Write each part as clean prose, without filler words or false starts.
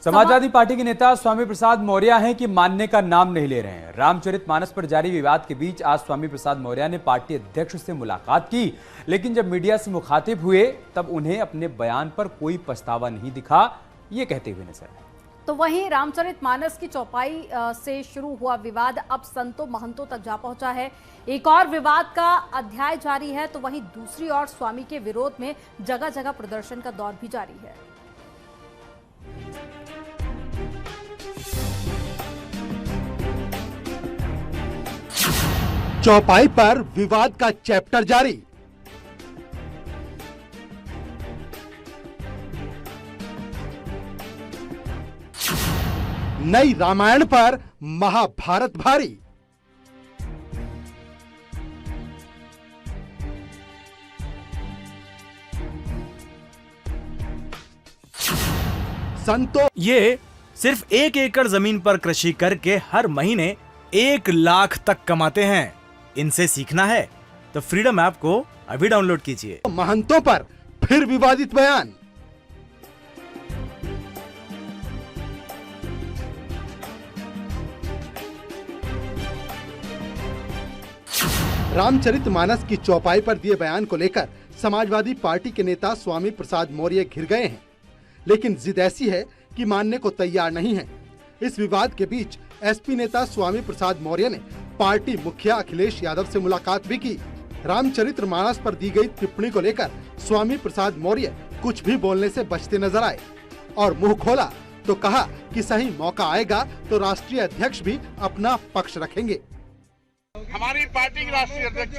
Samajwadi party के नेता स्वामी प्रसाद मौर्य हैं कि मानने का नाम नहीं ले रहे हैं। रामचरितमानस पर जारी विवाद के बीच आज स्वामी प्रसाद मौर्य ने पार्टी अध्यक्ष से मुलाकात की, लेकिन जब मीडिया से मुखातिब हुए तब उन्हें अपने बयान पर कोई पछतावा नहीं दिखा, ये कहते हुए नजर आए। तो वहीं रामचरितमानस की चौपाई से शुरू हुआ विवाद अब संतों महंतों तक जा पहुंचा है। एक और विवाद का अध्याय जारी है, तो वहीं दूसरी ओर स्वामी के विरोध में जगह जगह प्रदर्शन का दौर भी जारी है। चौपाई पर विवाद का चैप्टर जारी। नई रामायण पर महाभारत भारी। संतों ये सिर्फ 1 एकड़ जमीन पर कृषि करके हर महीने 1 लाख तक कमाते हैं। इनसे सीखना है तो फ्रीडम ऐप को अभी डाउनलोड कीजिए। महंतों पर फिर विवादित बयान। रामचरितमानस की चौपाई पर दिए बयान को लेकर समाजवादी पार्टी के नेता स्वामी प्रसाद मौर्य घिर गए हैं, लेकिन जिद ऐसी है कि मानने को तैयार नहीं है। इस विवाद के बीच एसपी नेता स्वामी प्रसाद मौर्य ने पार्टी मुखिया अखिलेश यादव से मुलाकात भी की। रामचरितमानस पर दी गई टिप्पणी को लेकर स्वामी प्रसाद मौर्य कुछ भी बोलने से बचते नजर आए और मुंह खोला तो कहा कि सही मौका आएगा तो राष्ट्रीय अध्यक्ष भी अपना पक्ष रखेंगे। हमारी पार्टी के राष्ट्रीय अध्यक्ष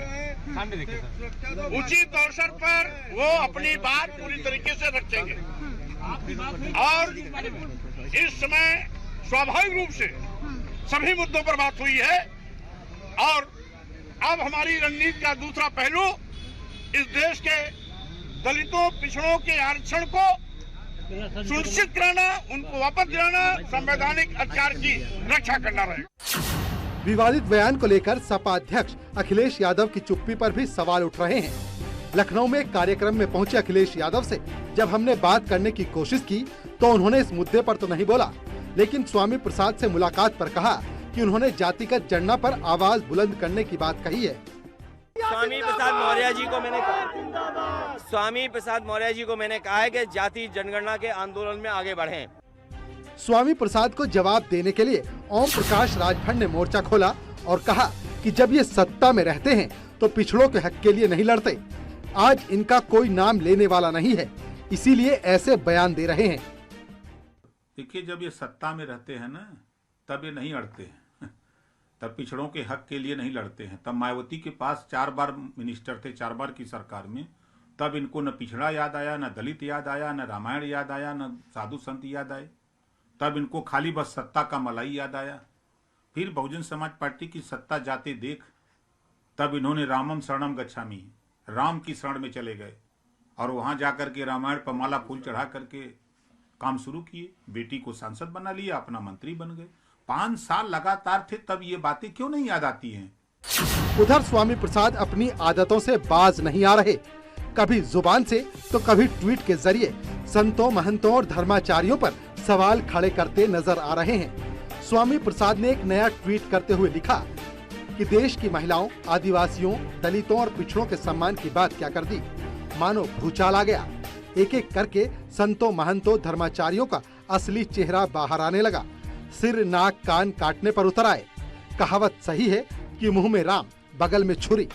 उचित अवसर पर वो अपनी बात पूरी तरीके से रखेंगे और इस समय स्वाभाविक रूप से सभी मुद्दों पर बात हुई है और अब हमारी रणनीति का दूसरा पहलू इस देश के दलितों पिछड़ों के आरक्षण को सुनिश्चित कराना, उनको वापस दिलाना, संवैधानिक अधिकार की रक्षा करना रहेगा। विवादित बयान को लेकर सपा अध्यक्ष अखिलेश यादव की चुप्पी पर भी सवाल उठ रहे हैं। लखनऊ में कार्यक्रम में पहुंचे अखिलेश यादव से जब हमने बात करने की कोशिश की तो उन्होंने इस मुद्दे पर तो नहीं बोला, लेकिन स्वामी प्रसाद से मुलाकात पर कहा कि उन्होंने जातिगत जनगणना पर आवाज बुलंद करने की बात कही है। स्वामी प्रसाद मौर्य जी को मैंने कहा है कि जाति जनगणना के आंदोलन में आगे बढ़ें। स्वामी प्रसाद को जवाब देने के लिए ओम प्रकाश राजभर ने मोर्चा खोला और कहा कि जब ये सत्ता में रहते हैं तो पिछड़ों के हक के लिए नहीं लड़ते। आज इनका कोई नाम लेने वाला नहीं है, इसीलिए ऐसे बयान दे रहे हैं। देखिए, जब ये सत्ता में रहते हैं ना तब ये नहीं लड़ते हैं, तब पिछड़ों के हक के लिए नहीं लड़ते हैं। तब मायावती के पास 4 बार मिनिस्टर थे, 4 बार की सरकार में, तब इनको न पिछड़ा याद आया, न दलित याद आया, न रामायण याद आया, न साधु संत याद आए। तब इनको खाली बस सत्ता का मलाई याद आया। फिर बहुजन समाज पार्टी की सत्ता जाते देख तब इन्होंने रामम शरणम गच्छामि, राम की शरण में चले गए और वहां जाकर के रामायण पर माला फूल चढ़ा करके काम शुरू किए। बेटी को सांसद बना लिया, अपना मंत्री बन गए। 5 साल लगातार थे, तब ये बातें क्यों नहीं याद आती हैं? उधर स्वामी प्रसाद अपनी आदतों से बाज नहीं आ रहे। कभी जुबान से तो कभी ट्वीट के जरिए संतों महंतों और धर्माचार्यों पर सवाल खड़े करते नजर आ रहे हैं। स्वामी प्रसाद ने एक नया ट्वीट करते हुए लिखा कि देश की महिलाओं, आदिवासियों, दलितों और पिछड़ों के सम्मान की बात क्या कर दी, मानो भूचाल आ गया। एक एक करके संतों महंतों धर्माचार्यों का असली चेहरा बाहर आने लगा। सिर नाक कान काटने पर उतर आए। कहावत सही है कि मुंह में राम बगल में छुरी,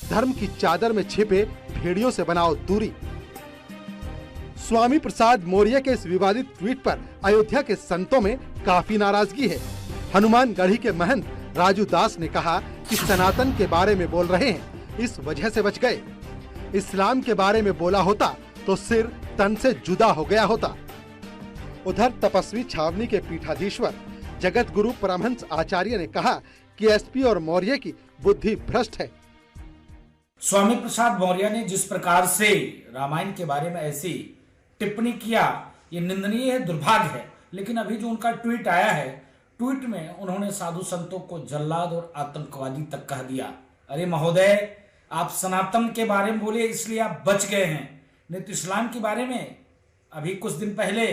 धर्म की चादर में छिपे भेड़ियों से बनाओ दूरी। स्वामी प्रसाद मौर्य के इस विवादित ट्वीट पर अयोध्या के संतों में काफी नाराजगी है। हनुमानगढ़ी के महंत राजू दास ने कहा कि सनातन के बारे में बोल रहे हैं, इस वजह से बच गए। इस्लाम के बारे में बोला होता तो सिर तन से जुदा हो गया होता। उधर तपस्वी छावनी के पीठाधीश्वर जगत गुरु परमहंस आचार्य ने कहा कि एसपी और मौर्य की बुद्धि भ्रष्ट है। स्वामी प्रसाद मौर्य ने जिस प्रकार से रामायण के बारे में ऐसी टिप्पणी किया, ये निंदनीय है, दुर्भाग्य है। लेकिन अभी जो उनका ट्वीट आया है, ट्वीट में उन्होंने साधु संतों को जल्लाद और आतंकवादी तक कह दिया। अरे महोदय, आप सनातन के बारे में बोले इसलिए आप बच गए हैं, नहीं तो इस्लाम के बारे में अभी कुछ दिन पहले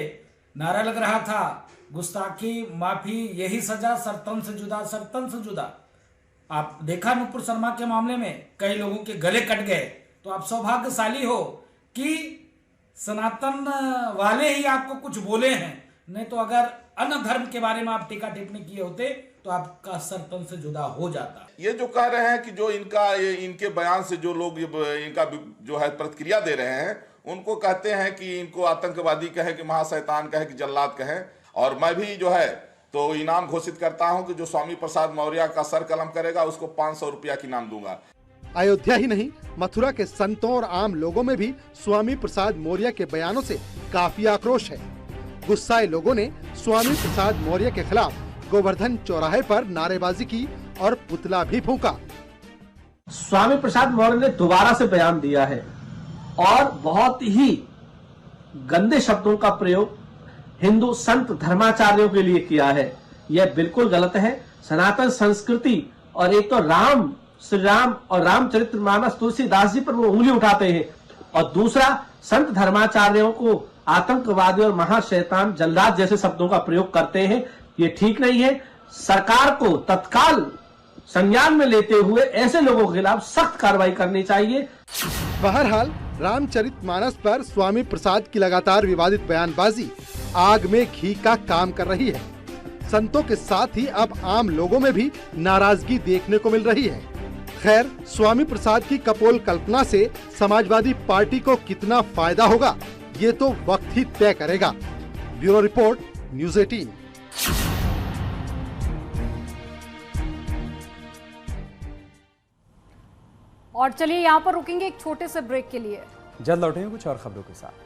नारा लग रहा था गुस्ताखी माफी यही सजा, सरतन से जुदा, सरतन से जुदा। आप देखा नुपुर शर्मा के मामले में कई लोगों के गले कट गए, तो आप सौभाग्यशाली हो कि सनातन वाले ही आपको कुछ बोले हैं, नहीं तो अगर अन्य धर्म के बारे में आप टीका टिप्पणी किए होते तो आपका सरतन से जुदा हो जाता। ये जो कह रहे हैं कि जो इनके बयान से जो लोग इनका जो है प्रतिक्रिया दे रहे हैं, उनको कहते हैं कि इनको आतंकवादी कहे, कि महाशैतान कहे, कि जल्लाद कहे। और मैं भी जो है तो इनाम घोषित करता हूं कि जो स्वामी प्रसाद मौर्य का सर कलम करेगा उसको 500 रुपया की इनाम दूंगा। अयोध्या ही नहीं, मथुरा के संतों और आम लोगों में भी स्वामी प्रसाद मौर्य के बयानों से काफी आक्रोश है। गुस्साए लोगों ने स्वामी प्रसाद मौर्य के खिलाफ गोवर्धन चौराहे पर नारेबाजी की और पुतला भी फूंका। स्वामी प्रसाद मौर्य ने दोबारा से बयान दिया है और बहुत ही गंदे शब्दों का प्रयोग हिंदू संत धर्माचार्यों के लिए किया है। यह बिल्कुल गलत है। सनातन संस्कृति और एक तो श्री राम और रामचरितमानस तुलसीदास जी पर वो उंगली उठाते हैं, और दूसरा संत धर्माचार्यों को आतंकवादी और महाशैतान जल्लाद जैसे शब्दों का प्रयोग करते हैं। ये ठीक नहीं है। सरकार को तत्काल संज्ञान में लेते हुए ऐसे लोगों के खिलाफ सख्त कार्रवाई करनी चाहिए। बहरहाल रामचरितमानस पर स्वामी प्रसाद की लगातार विवादित बयानबाजी आग में घी का काम कर रही है। संतों के साथ ही अब आम लोगों में भी नाराजगी देखने को मिल रही है। खैर, स्वामी प्रसाद की कपोल कल्पना से समाजवादी पार्टी को कितना फायदा होगा, ये तो वक्त ही तय करेगा। Bureau report, news 18। और चलिए यहाँ पर रुकेंगे एक छोटे से ब्रेक के लिए। जल्द लौटेंगे कुछ और खबरों के साथ।